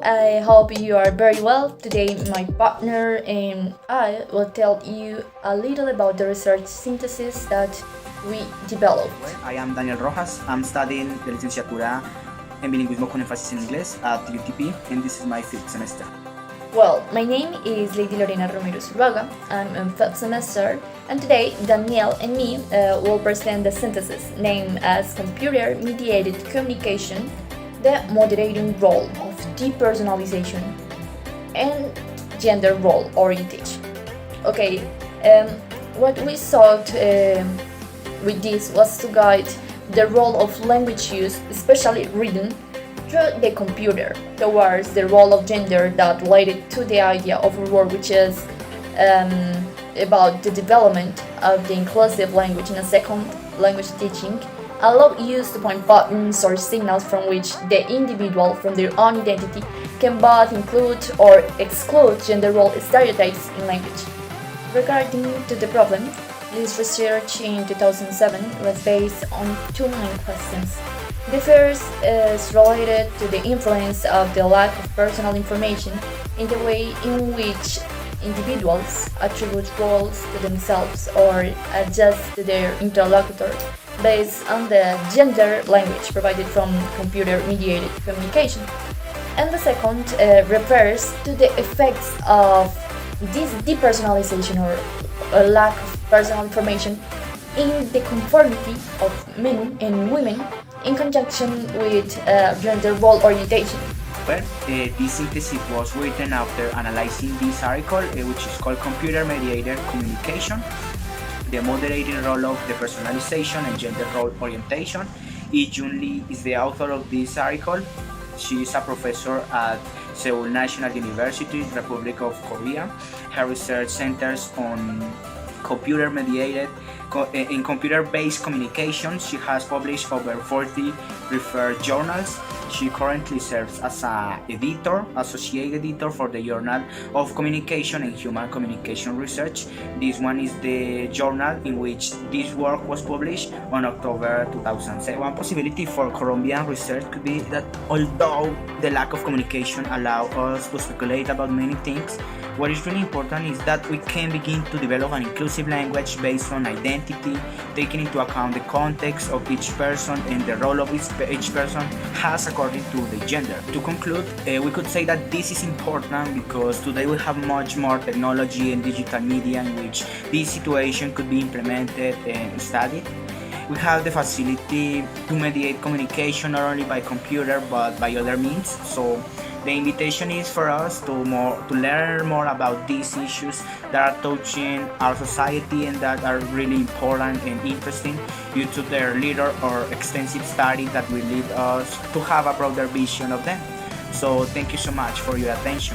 I hope you are very well. Today, my partner and I will tell you a little about the research synthesis that we developed. I am Daniel Rojas. I'm studying the licenciatura en bilingüismo con énfasis en inglés at UTP, and this is my 5th semester. Well, my name is Lady Lorena Romero Zuluaga. I'm in 5th semester, and today Danielle and me will present the synthesis named as Computer-Mediated Communication, the moderating role of depersonalization and gender role orientation. Okay, what we sought with this was to guide the role of language use, especially reading, through the computer towards the role of gender that related to the idea of a word, which is about the development of the inclusive language in a second language teaching, allow use to point patterns or signals from which the individual from their own identity can both include or exclude gender role stereotypes in language. Regarding to the problem, this research in 2007 was based on two main questions. The first is related to the influence of the lack of personal information in the way in which individuals attribute roles to themselves or adjust to their interlocutor based on the gender language provided from computer-mediated communication. And the second refers to the effects of this depersonalization or a lack of personal information in the conformity of men and women in conjunction with gender role orientation. Well, this synthesis was written after analyzing this article, which is called Computer-Mediated Communication, the moderating role of depersonalization and gender role orientation. ADII-G1 Lee is the author of this article. She is a professor at Seoul National University, Republic of Korea. Her research centers on in computer-based communication. She has published over 40 referred journals. She currently serves as an associate editor for the Journal of Communication and Human Communication Research. This one is the journal in which this work was published on October 2007. One possibility for Colombian research could be that although the lack of communication allows us to speculate about many things, what is really important is that we can begin to develop an inclusive language based on identity, taking into account the context of each person and the role of each person has according to the gender. To conclude, we could say that this is important because today we have much more technology and digital media in which this situation could be implemented and studied. We have the facility to mediate communication not only by computer but by other means. So the invitation is for us to learn more about these issues that are touching our society and that are really important and interesting due to their little or extensive studies that will lead us to have a broader vision of them. So thank you so much for your attention.